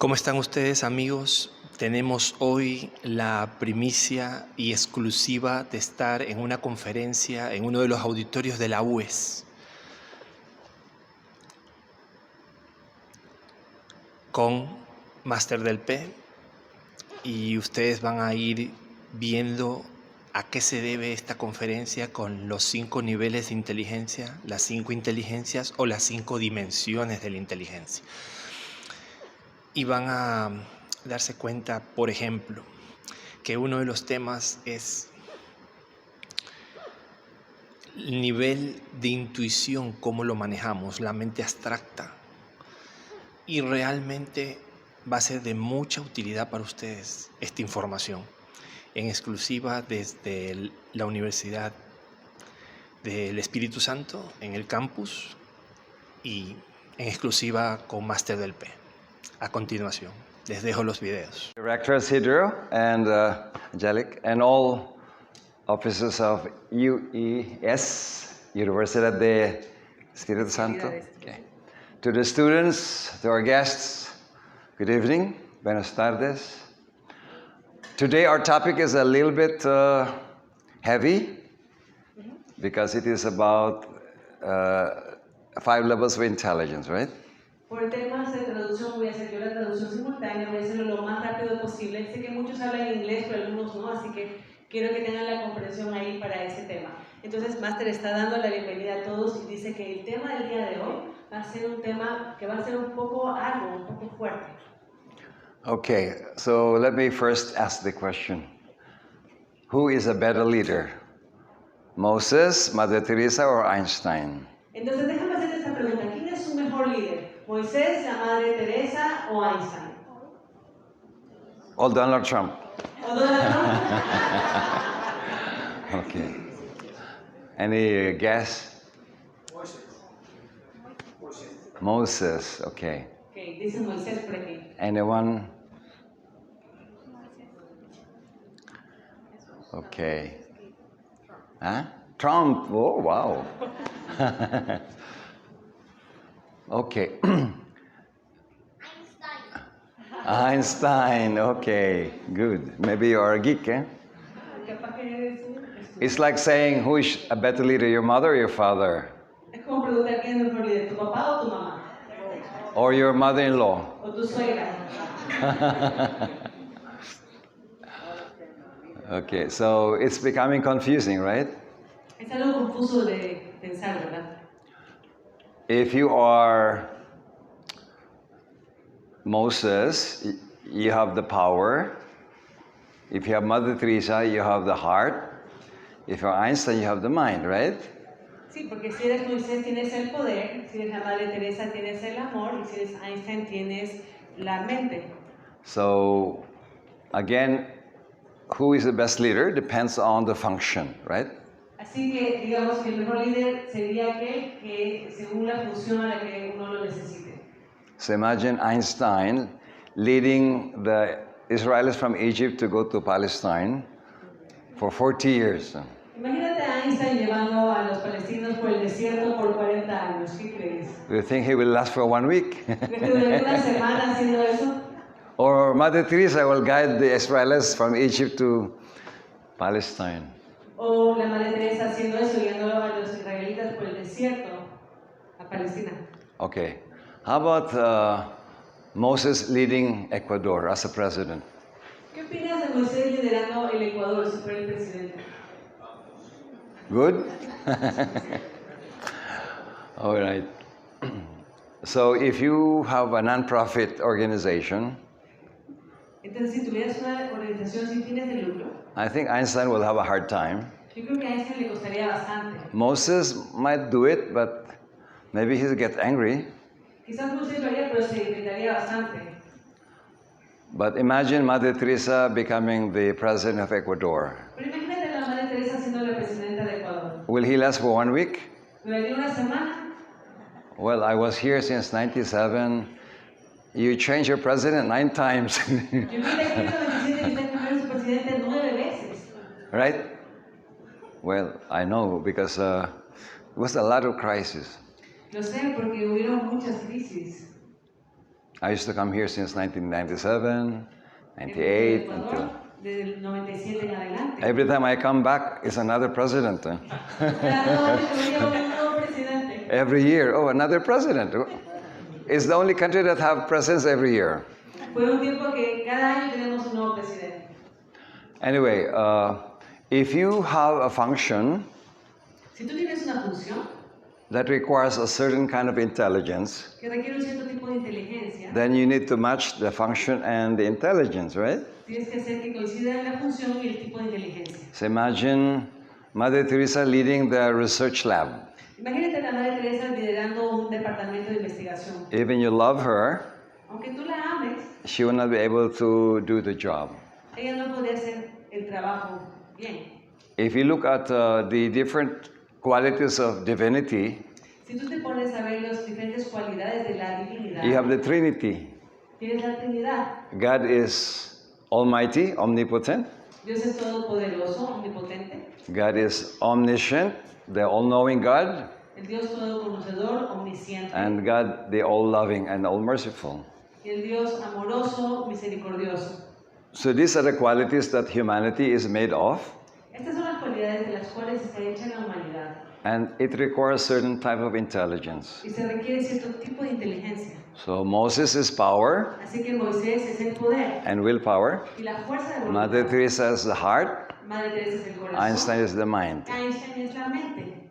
¿Cómo están ustedes, amigos? Tenemos hoy la primicia y exclusiva de estar en una conferencia en uno de los auditorios de la UES con Máster del P, y ustedes van a ir viendo a qué se debe esta conferencia con los 5 niveles de inteligencia, las 5 inteligencias o las 5 dimensiones de la inteligencia. Y van a darse cuenta, por ejemplo, que uno de los temas es el nivel de intuición, cómo lo manejamos, la mente abstracta. Y realmente va a ser de mucha utilidad para ustedes esta información, en exclusiva desde la Universidad del Espíritu Santo, en el campus, y en exclusiva con Máster del P. A continuación, les dejo los videos. Director Isidro and Angelic and all officers of UES, Universidad de Espíritu Santo. Okay. To the students, to our guests, good evening, buenas tardes. Today our topic is a little bit heavy because it is about 5 levels of intelligence, right? Por temas de traducción voy a hacer yo la traducción simultánea, voy a hacerlo lo más rápido posible. Sé que muchos hablan inglés, pero algunos no, así que quiero que tengan la comprensión ahí para ese tema. Entonces, Máster está dando la bienvenida a todos y dice que el tema del día de hoy va a ser un tema que va a ser un poco arduo, un poco fuerte. Okay, so let me first ask the question. Who is a better leader? Moses, Mother Teresa, or Einstein? Entonces, déjame hacer esta pregunta. ¿Quién es un mejor líder? ¿Moisés, la Madre Teresa o Einstein? O Donald Trump. ¿O Donald Trump? Okay. Any guess? Moses, okay. Okay, dice Moisés por aquí. Anyone? Okay. Huh? Trump. Oh, wow. Okay. Einstein. Okay, good. Maybe you are a geek, eh? It's like saying who is a better leader, your mother or your father? Es como preguntar quién es mejor líder, tu papá o tu mamá. Or your mother-in-law? O tu suegra. Okay, so it's becoming confusing, right? Es algo confuso de pensar, ¿verdad? If you are Moses, you have the power. If you have Mother Teresa, you have the heart. If you're Einstein, you have the mind, right? Sí, porque si eres Moisés tienes el poder, si eres la Madre Teresa tienes el amor, y si eres Einstein tienes la mente. So, again, who is the best leader depends on the function, right? Así que digamos que el mejor líder sería aquel que según la función a la que uno lo necesite. So imagine Einstein leading the Israelis from Egypt to go to Palestine for 40 years. Imagínate a Einstein llevando a los palestinos por el desierto por 40 años, ¿qué crees? Do you think he will last for 1 week? ¿Crees que dure una semana haciendo eso? Or Mother Teresa will guide the Israelis from Egypt to Palestine. O la Madre Teresa haciendo eso, guiando a los israelitas por el desierto a Palestina. Okay. How about Moses leading Ecuador as a president? ¿Qué opinas de Moisés liderando el Ecuador si fuera el presidente? Good? All right. So if you have a non-profit organization, Entonces, si tuvieras una organización sin fines de lucro, I think Einstein will have a hard time. yo creo que a Einstein le costaría bastante. Moses might do it, but maybe he'll get angry. Quizás Moisés lo haría, pero se irritaría bastante. But imagine Mother Teresa becoming the president of Ecuador. Pero imagínate a la Madre Teresa siendo la presidenta de Ecuador. Will he last for 1 week? ¿Duraría una semana? Well, I was here since 97. You changed your president 9 times. Yo vine aquí en el 97 y usted cambió su presidente 9 veces. Right? Well, I know because it was a lot of crisis. Lo sé porque hubieron muchas crisis. I used to come here since 1997, 98, until... Desde el 97 en adelante. Every time I come back, it's another president. Every year, oh, another president. It's the only country that have presidents every year. Fue un tiempo que cada año tenemos un nuevo presidente. Anyway, if you have a function Si tú tienes una función that requires a certain kind of intelligence, que requiere un cierto tipo de inteligencia, then you need to match the function and the intelligence, right? tienes que hacer que coincida la función y el tipo de inteligencia. So imagine Mother Teresa leading the research lab. Imagínate a la Madre Teresa liderando un departamento de investigación. Even you love her, Aunque tú la ames, she will not be able to do the job. ella no podría hacer el trabajo bien. If you look at the different qualities of divinity, Si tú te pones a ver las diferentes cualidades de la divinidad, you have the Trinity. tienes la Trinidad. God is almighty, omnipotent. Dios es todopoderoso, omnipotente. God is omniscient, the all-knowing God. El Dios todoconocedor, omnisciente. And God, the all-loving and all-merciful. Y el Dios amoroso, misericordioso. So these are the qualities that humanity is made of. Estas son las cualidades de las cuales está hecha la humanidad. And it requires certain type of intelligence. Y se requiere cierto tipo de inteligencia. So Moses is power Así que Moisés es el poder. and willpower. Y la fuerza de Mother voluntad. Teresa is the heart. Madre Teresa es el corazón. Einstein is the mind. Einstein es la mente.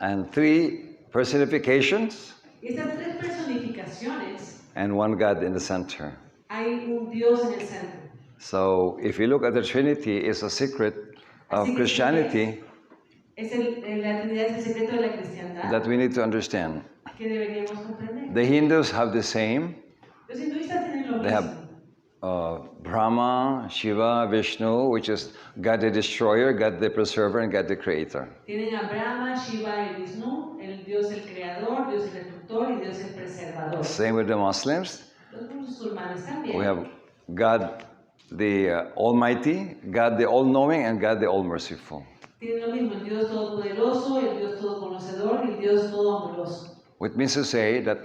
And three personifications Y estas tres personificaciones, and one God in the center. hay un Dios en el centro. So if you look at the Trinity, it's a secret of Así que Christianity la Trinidad es el secreto de la cristiandad that we need to understand. que deberíamos comprender. The Hindus have the same. Los hinduistas tienen lo They mismo. have Brahma, Shiva, Vishnu, which is God the destroyer, God the preserver, and God the creator. Tienen a Brahma, Shiva y Vishnu, el Dios el creador, Dios el destructor y Dios el preservador. Same with the Muslims. Los musulmanes también. We have God the Almighty, God the All-Knowing, and God the All-Merciful. Tienen lo mismo, el Dios todopoderoso, el Dios todoconocedor y el Dios todo amoroso. Which means to say that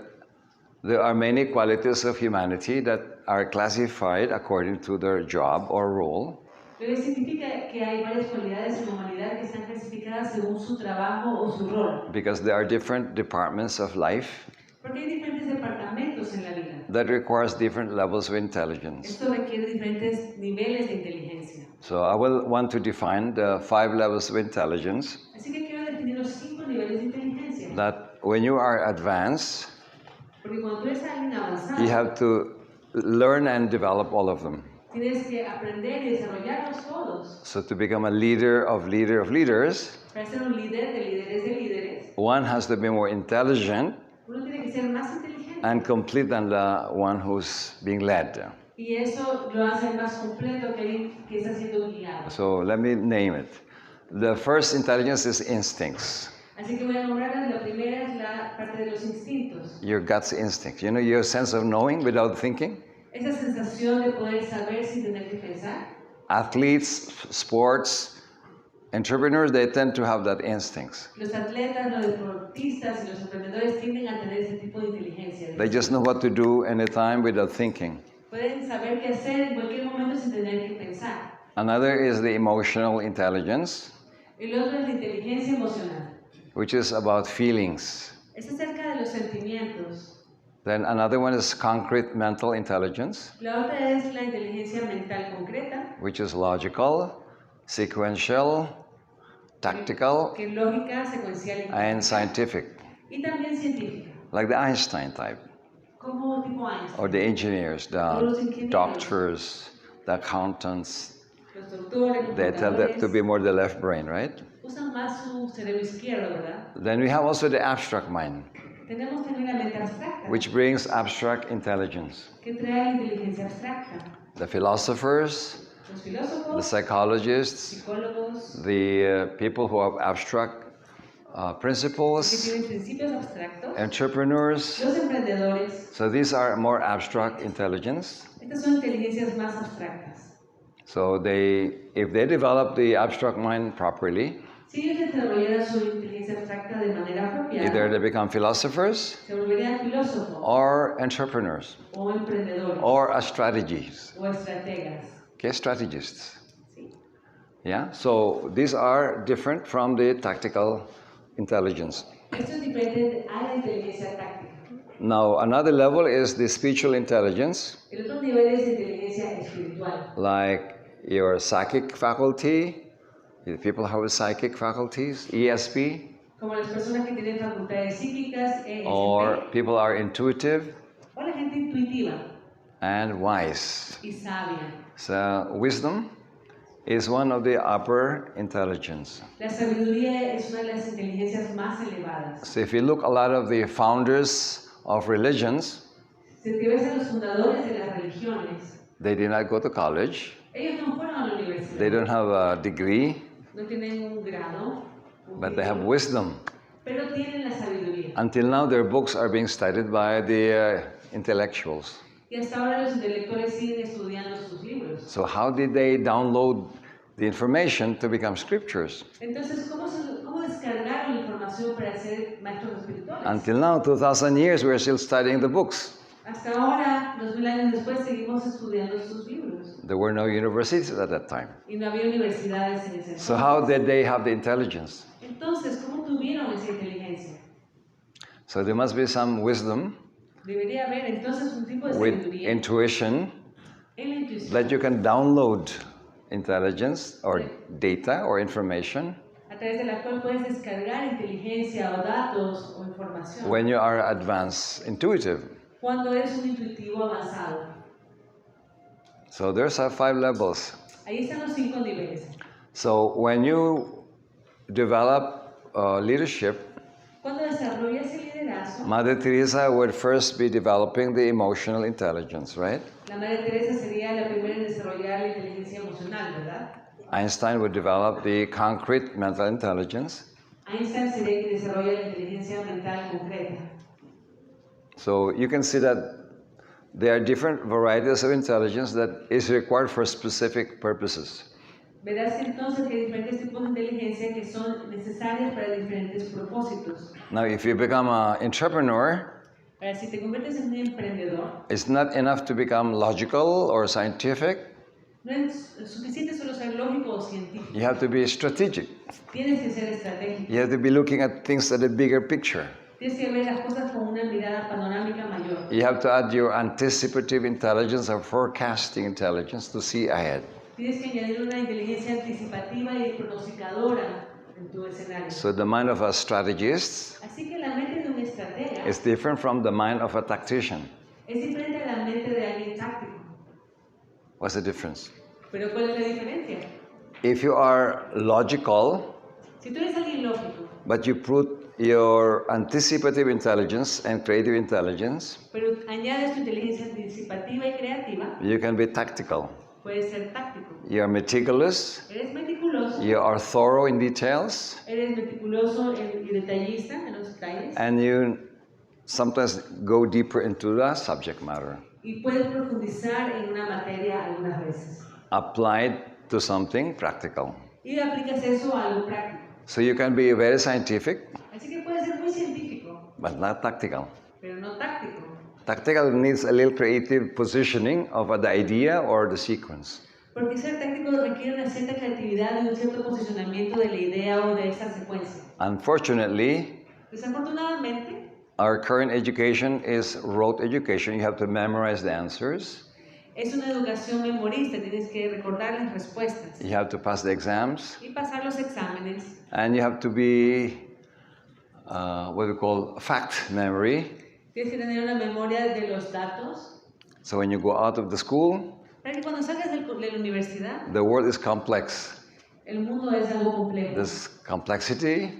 there are many qualities of humanity that are classified according to their job or role. Lo que significa que hay varias cualidades en la humanidad que están clasificadas según su trabajo o su rol. Because there are different departments of life Porque hay diferentes departamentos en la vida. that requires different levels of intelligence. Esto requiere diferentes niveles de inteligencia. So I will want to define the 5 levels of intelligence Así que quiero definir los 5 niveles de inteligencia. that when you are advanced, Porque cuando tú eres alguien avanzado, you have to learn and develop all of them. tienes que aprender y desarrollarlos todos. So to become a leader of leaders, Para ser un líder de líderes, one has to be more intelligent uno tiene que ser más inteligente. and complete than the one who's being led. Y eso lo hace más completo que alguien que está siendo guiado. So let me name it. The first intelligence is instincts. Así que voy a nombrarlas. La primera es la parte de los instintos. Your gut's instinct. You know, your sense of knowing without thinking. Esa sensación de poder saber sin tener que pensar. Athletes, sports, entrepreneurs, they tend to have that instincts. Los atletas, los deportistas y los emprendedores tienden a tener ese tipo de inteligencia. They just know what to do anytime without thinking. Pueden saber qué hacer en cualquier momento sin tener que pensar. Another is the emotional intelligence, El otro es la inteligencia emocional. which is about feelings. Es acerca de los sentimientos. Then another one is concrete mental intelligence, La otra es la inteligencia mental concreta, which is logical, sequential, tactical, que es lógica, secuencial and scientific, y también científica, like the Einstein type, como tipo Einstein. or the engineers, the doctors, the accountants. Los doctores, los They tell that to contadores, be more the left brain, right? usan más su cerebro izquierdo, ¿verdad? Then we have also the abstract mind, Tenemos también la mente abstracta, which brings abstract intelligence. que trae la inteligencia abstracta. The philosophers, Los the filósofos, psychologists, psicólogos, the people who have abstract que principles, tienen principios abstractos, entrepreneurs. los emprendedores. So these are more abstract intelligence. Estas son inteligencias más abstractas. So if they develop the abstract mind properly, Si Si ellos desarrollaran su inteligencia abstracta de manera apropiada, either they become philosophers se volverían filósofos or entrepreneurs o emprendedores or strategies. o estrategas. Okay, strategists. ¿Sí? Yeah, so these are different from the tactical intelligence. Esto es diferente a la inteligencia táctica. Now, another level is the spiritual intelligence, El otro nivel es inteligencia espiritual. like your psychic faculty, the people who have psychic faculties, ESP, Como las personas que tienen facultades psíquicas, ESP, or people are intuitive o la gente intuitiva and wise. y sabia. So, wisdom is one of the upper intelligence. La sabiduría es una de las inteligencias más elevadas. So, if you look a lot of the founders of religions, Si te ves a los fundadores de las religiones, they did not go to college, ellos no fueron a la universidad, they don't have a degree, no tienen un grado, but they have wisdom. pero tienen la sabiduría. Until now, their books are being studied by the intellectuals. Y hasta ahora los intelectuales siguen estudiando sus libros. So, how did they download the information to become scriptures? Entonces, ¿cómo descargaron la información para ser maestros espirituales? Until now, 2,000 years, we're still studying the books. Hasta ahora, 2000 años después, seguimos estudiando sus libros. There were no universities at that time. Y no había universidades en ese entonces. So, how did they have the intelligence? Entonces, ¿cómo tuvieron esa inteligencia? So, there must be some wisdom Debería haber entonces un tipo de with sabiduría intuition en la intuición, that you can download intelligence or data or information a través de la cual puedes descargar inteligencia o datos o información when you are advanced intuitive. cuando eres un intuitivo avanzado. So, there's 5 levels. Ahí están los 5 niveles. So, when you develop leadership, Cuando desarrollas el liderazgo, Mother Teresa would first be developing the emotional intelligence, right? la Madre Teresa sería la primera en desarrollar la inteligencia emocional, ¿verdad? Einstein would develop the concrete mental intelligence. Einstein sería quien desarrolla la inteligencia mental concreta. So you can see that there are different varieties of intelligence that is required for specific purposes. Verás que entonces que hay diferentes tipos de inteligencia que son necesarias para diferentes propósitos. Now, if you become an entrepreneur, Para si te conviertes en un emprendedor, it's not enough to become logical or scientific. no es suficiente solo ser lógico o científico. You have to be strategic. Tienes que ser estratégico. You have to be looking at things at a bigger picture. Tienes que ver las cosas con una mirada panorámica mayor. You have to add your anticipative intelligence or forecasting intelligence to see ahead. Tienes que añadir una inteligencia anticipativa y pronosticadora en tu escenario. So the mind of a strategist Así que la mente de un estratega is different from the mind of a tactician. es diferente a la mente de alguien táctico. What's the difference? Pero ¿cuál es la diferencia? If you are logical, Si tú eres alguien lógico, but you put your anticipative intelligence and creative intelligence, pero añades tu inteligencia anticipativa y creativa, you can be tactical. puedes ser táctico. You are meticulous, Eres meticuloso, you are thorough in details, eres meticuloso y detallista en los detalles and you sometimes go deeper into the subject matter, y puedes profundizar en una materia algunas veces. applied to something practical. Y aplicas eso a algo práctico. So you can be very scientific, Así que puedes ser muy científico, but not tactical. pero no táctico. Tactical needs a little creative positioning of the idea or the sequence. Porque ser táctico requiere una cierta creatividad y un cierto posicionamiento de la idea o de esta secuencia. Unfortunately, Desafortunadamente, our current education is rote education. You have to memorize the answers. es una educación memorista, tienes que recordar las respuestas You have to pass the exams, y pasar los exámenes. and you have to be what we call fact memory. Tienes que tener una memoria de los datos So when you go out of the school, para que cuando salgas de la universidad, the world is complex. el mundo es algo complejo. There's complexity,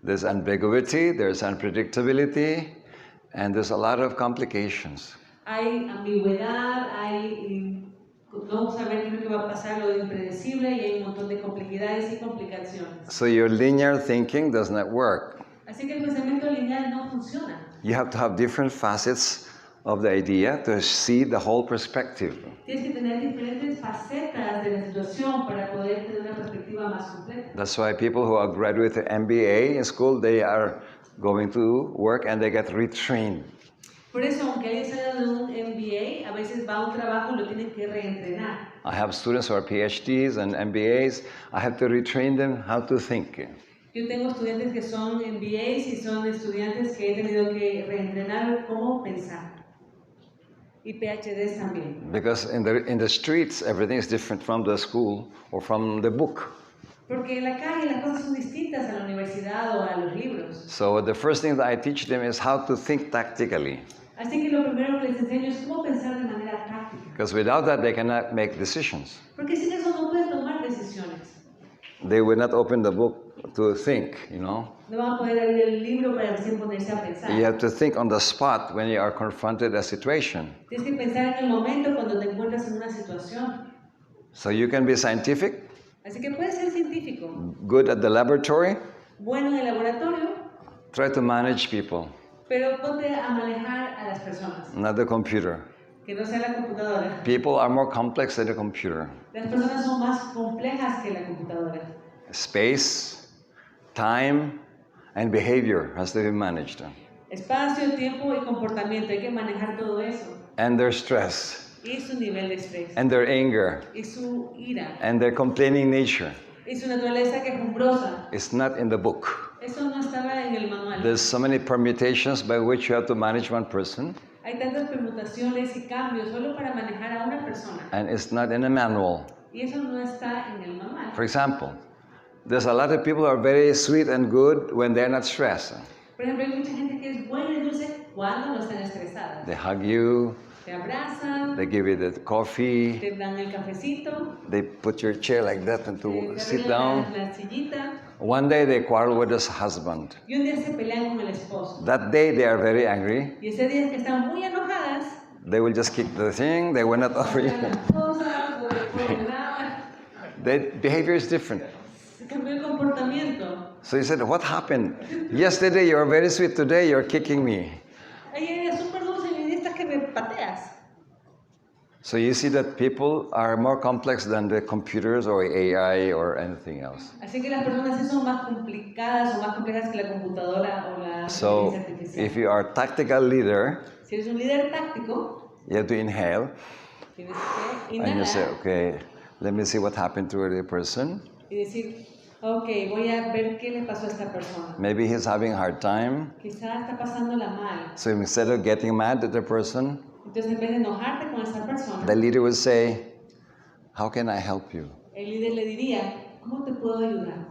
there's ambiguity, there's unpredictability, and there's a lot of complications. Hay ambigüedad, hay no saber qué es lo que va a pasar, lo impredecible, y hay un montón de complejidades y complicaciones. So your linear thinking does not work. Así que el pensamiento lineal no funciona. You have to have different facets of the idea to see the whole perspective. Tienes que tener diferentes facetas ante la situación para poder tener una perspectiva más completa. That's why people who are graduate MBA in school, they are going to work and they get retrained. Por eso, aunque alguien salga de un MBA, a veces va a un trabajo y lo tienen que reentrenar. I have students who are PhDs and MBAs. I have to retrain them how to think. Yo tengo estudiantes que son MBAs y son estudiantes que he tenido que reentrenar cómo pensar. Y PhDs también. Because in the streets, everything is different from the school or from the book. Porque en la calle las cosas son distintas a la universidad o a los libros. So the first thing that I teach them is how to think tactically. Así que lo primero que les enseño es cómo pensar de manera táctica. Because without that, they cannot make decisions. Porque sin eso no pueden tomar decisiones. They will not open the book to think, you know. No van a poder abrir el libro para recién ponerse a pensar. You have to think on the spot when you are confronted a situation. Tienes que pensar en el momento cuando te encuentras en una situación. So you can be scientific, Así que puedes ser científico, good at the laboratory, bueno en el laboratorio, try to manage people, pero ponte a manejar a las personas, not the computer. que no sea la computadora. People are more complex than the computer. Las personas son más complejas que la computadora. Space, time, and behavior has to be managed. Espacio, tiempo y comportamiento, hay que manejar todo eso. And their stress, Y su nivel de estrés, and their anger, y su ira, and their complaining nature. y su naturaleza quejumbrosa. It's not in the book. Eso no estaba en el manual. There's so many permutations by which you have to manage one person, Hay tantas permutaciones y cambios solo para manejar a una persona. and it's not in a manual. Y eso no está en el manual. For example, there's a lot of people who are very sweet and good when they're not stressed. Por ejemplo, hay mucha gente que es buena y dulce cuando no están estresadas. They hug you, Te abrazan, they give you the coffee, te dan el cafecito, they put your chair like that and te to sit arreglan down. la sillita. One day they quarrel with his husband. Y un día se pelean con el esposo. That day they are very angry. Y ese día que están muy enojadas, They will just kick the thing, they will not offer you. las cosas, o ponen nada. Their behavior is different. Se cambió el comportamiento. So he said, what happened? Yesterday you were very sweet, today you're kicking me. Ayer era súper dulce y hoy estás que me pateas. So you see that people are more complex than the computers or AI or anything else. Así que las personas sí son más complicadas o más complejas que la computadora o la So inteligencia artificial. if you are a tactical leader, Si eres un líder táctico, you have to inhale tienes que and you say, inhalar okay, let me see what happened to the person. y decir, ok, voy a ver qué le pasó a esta persona. Maybe he's having a hard time. Quizá está pasándola mal. So instead of getting mad at the person, Entonces, en vez de enojarte con esa persona, the leader will say, how can I help you? el líder le diría, ¿cómo te puedo ayudar?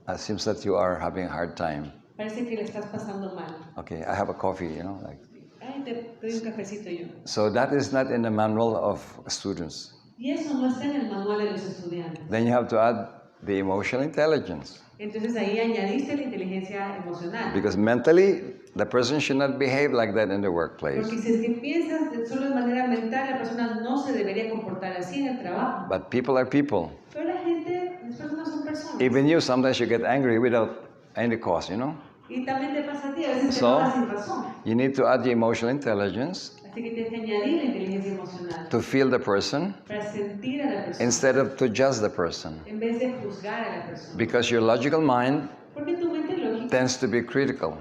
It seems that you are having a hard time. Parece que le estás pasando mal. Okay, I have a coffee, you know. Like. Ay, te doy un cafecito yo. So that is not in the manual of students. Y eso no está en el manual de los estudiantes. Then you have to add the emotional intelligence. Entonces ahí añadiste la inteligencia emocional. Because mentally, the person should not behave like that in the workplace. Porque si es que piensas solo de manera mental, la persona no se debería comportar así en el trabajo. But people are people. Pero la gente, las personas son personas. Even you, sometimes you get angry without any cause, you know. Y también te pasa a ti, a veces te So, enojas sin razón. you need to add the emotional intelligence Así que tienes que añadir la inteligencia emocional to feel the person para sentir a la persona instead of to judge the person. en vez de juzgar a la persona. Because your logical mind Porque tu mente lógica tends to be critical,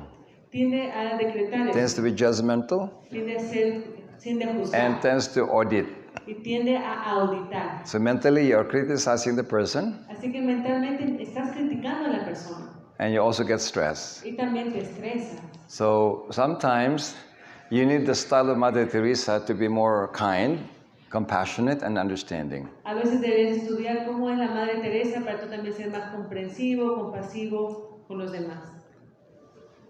tiende a decretar tends eso, to be judgmental, tiende a juzgar and tends to audit. y tiende a auditar. So mentally, you're criticizing the person, Así que mentalmente estás criticando a la persona and you also get stressed. y también te estresas. So sometimes you need the style of Mother Teresa to be more kind, compassionate, and understanding. A veces debes estudiar cómo es la Madre Teresa para tú también ser más comprensivo, compasivo con los demás.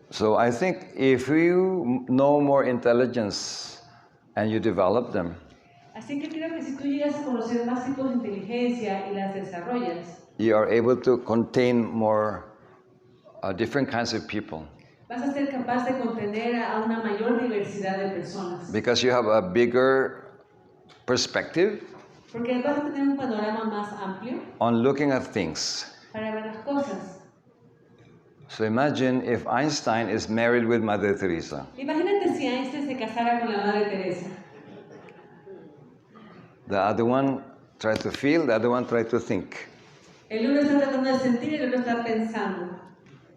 So I think if you know more intelligence and you develop them, Así que creo que si tú llegas a conocer más tipos de inteligencia y las desarrollas, you are able to contain more different kinds of people vas a ser capaz de contener a una mayor diversidad de personas. because you have a bigger perspective Porque vas a tener un panorama más amplio on looking at things. para ver las cosas. So imagine if Einstein is married with Mother Teresa. Imagínate si Einstein se casara con la Madre Teresa. The other one tries to feel, the other one tries to think. El uno está tratando de sentir y el otro está pensando.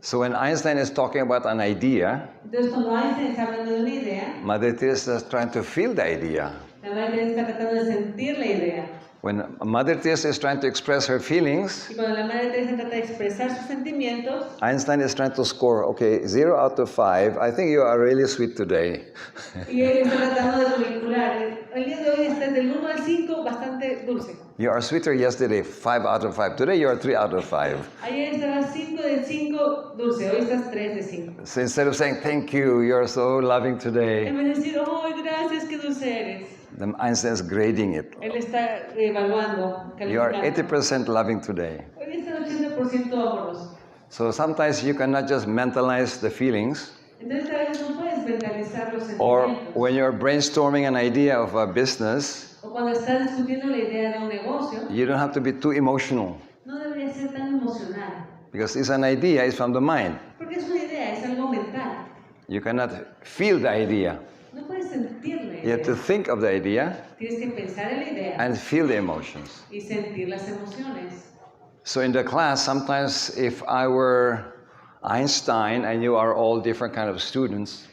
So when Einstein is talking about an idea, Entonces, cuando Einstein está hablando de una idea, Mother Teresa is trying to feel the idea. la Madre Teresa está tratando de sentir la idea. When Mother Teresa is trying to express her feelings, Y cuando la Madre Teresa trata de expresar sus sentimientos, Einstein is trying to score, okay, 0 out of 5. I think you are really sweet today. y él está tratando de calcular. El día de hoy está del 1 al 5 bastante dulce. You are sweeter yesterday, 5 out of 5. Today you are 3 out of 5. Ayer estabas 5 de 5 dulce, hoy estás 3 de 5. So instead of saying, thank you, you are so loving today, En vez de decir, oh, gracias, qué dulce eres. then Einstein is grading it. Él está evaluando, You are calificando. 80% loving today. Hoy está 80% amoroso. So sometimes you cannot just mentalize the feelings, Entonces a veces no puedes mentalizar los or sentimientos. when you're brainstorming an idea of a business, O cuando estás discutiendo la idea de un negocio, you don't have to be too emotional, no debería ser tan emocional. because it's an idea, it's from the mind. Porque es una idea, es algo mental. You cannot feel the idea. No puedes sentir la You have to idea. think of the idea Tienes que pensar en la idea and feel the emotions. y sentir las emociones. So in the class, sometimes if I were Einstein and you are all different kind of students,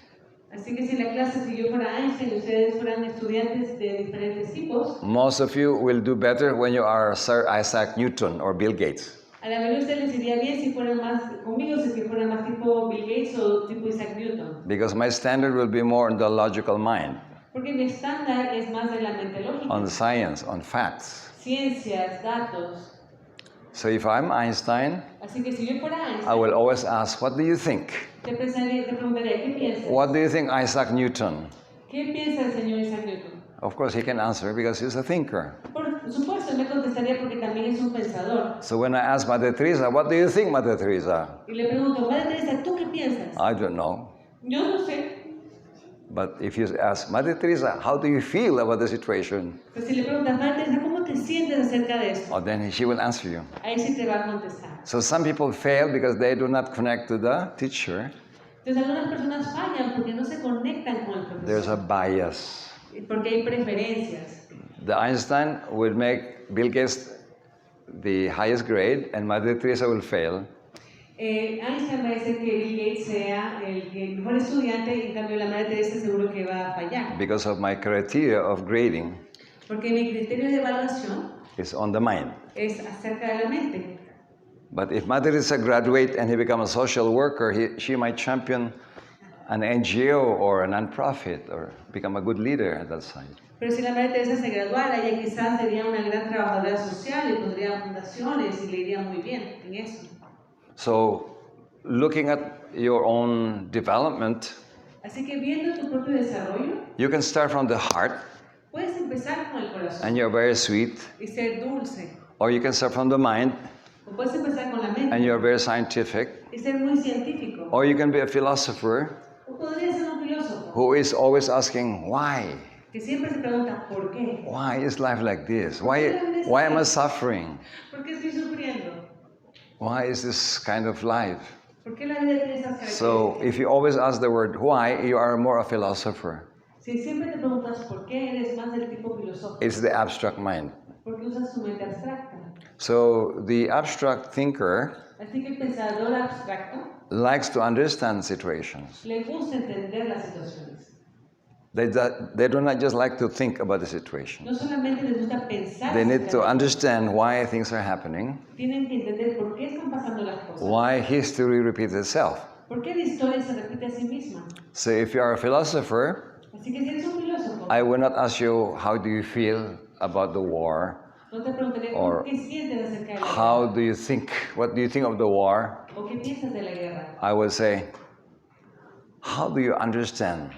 Así que si en la clase, si yo fuera Einstein y ustedes fueran estudiantes de diferentes tipos, most of you will do better when you are Sir Isaac Newton or Bill Gates. a la mayoría de ustedes les iría bien si fueran más conmigo, si fueran más tipo Bill Gates o tipo Isaac Newton. Because my standard will be more on the logical mind, Porque mi estándar es más de la mente lógica. on science, on facts. Ciencias, datos. So if I'm Einstein, Así que si yo fuera I Einstein, will always ask, what do you think? te preguntaría, ¿qué piensas? What do you think, Isaac Newton? ¿Qué piensa el señor Isaac Newton? Of course, he can answer because he's a thinker. Por supuesto, él me contestaría porque también es un pensador. So when I ask Mother Teresa, what do you think, Mother Teresa? Y le pregunto, Madre Teresa, ¿tú qué piensas? I don't know. Yo no sé. But if you ask Mother Teresa, how do you feel about the situation? Pues si le preguntas, Madre Teresa, ¿cómo te sientes acerca de esto? Oh, then she will answer you. Ahí sí te va a contestar. So some people fail because they do not connect to the teacher. Entonces algunas personas fallan porque no se conectan con el There's a profesor. bias. Porque hay preferencias. The Einstein would make Bill Gates the highest grade and Mother Teresa will fail. Einstein va a decir que Bill Gates sea el mejor estudiante y en cambio la Madre Teresa seguro que va a fallar. Because of my criteria of grading Porque mi criterio de evaluación is on the mind. es acerca de la mente. But if Mother Teresa graduate and he becomes a social worker, she might champion an NGO or a non-profit or become a good leader at that side. Pero si la Madre Teresa se graduara, ella quizás sería una gran trabajadora social y pondría fundaciones y le iría muy bien en eso. So looking at your own development, Así que viendo tu propio desarrollo, you can start from the heart puedes empezar con el corazón and you're very sweet, y ser dulce. or you can start from the mind O puedes empezar con la and mente you're very scientific, y ser muy científico. or you can be a philosopher O podría ser un filósofo who is always asking, why? que siempre se pregunta ¿por qué? Why is life like this? Why am I suffering? ¿Por qué estoy sufriendo? Why is this kind of life? ¿Por qué la vida tiene esas So características? if you always ask the word why, you are more a philosopher. Si siempre te preguntas ¿por qué eres más del tipo filosófico? It's the abstract mind. Porque usas tu mente abstracta. So the abstract thinker Así que el pensador abstracto likes to understand situations. le gusta entender las situaciones. They do not just like to think about the situation. No solamente les gusta pensar, They need to acerca de- understand why things are happening, tienen que entender por qué están pasando las cosas. why history repeats itself. ¿Por qué la historia se repite a sí misma? So if you are a philosopher, Así que si eres un filósofo, I will not ask you how do you feel about the war, no te preguntaré or qué sientes acerca de la how guerra do you think, what do you think of the war. o qué piensas de la guerra. I will say, how do you understand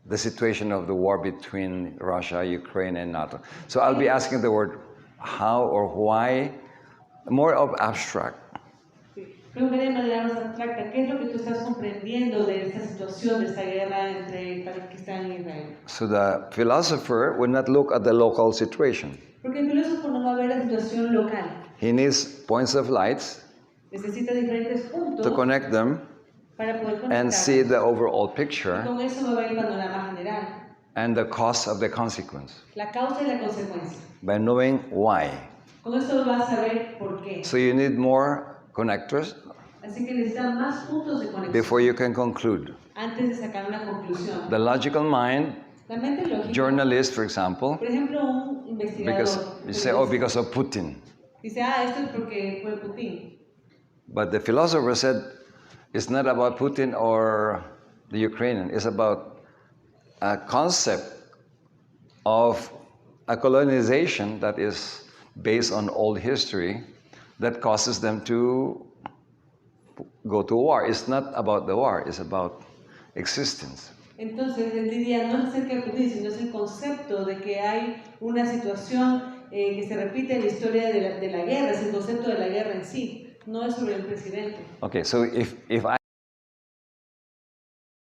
the situation of the war between Russia, Ukraine, and NATO? So I'll be asking the word how or why, more of abstract. Sí. Preguntaré de manera más abstracta, ¿qué es lo que tú estás comprendiendo de esta situación, de esta guerra entre Pakistán y Israel? So the philosopher will not look at the local situation. Porque el filósofo no va a ver la situación local. He needs points of lights Necesita diferentes puntos to connect them para poder and conectar. see the overall Y picture. con eso va a ver el panorama general. and the cause of the consequence La causa y la consecuencia. by knowing why. Con esto vas a saber por qué. So you need more connectors Así que necesitan más puntos de conexión before you can conclude. antes de sacar una conclusión. The logical mind, La mente lógica, journalist, for example, por ejemplo, un investigador because you say, oh, because of Putin. dice, esto es porque fue Putin. But the philosopher said, it's not about Putin or the Ukrainian. It's about a concept of a colonization that is based on old history that causes them to go to war. It's not about the war, it's about existence. Entonces, él diría, no es acerca de Putin, sino es el concepto de que hay una situación que se repite en la historia de la guerra, es el concepto de la guerra en sí, no es sobre el presidente. Okay, so if I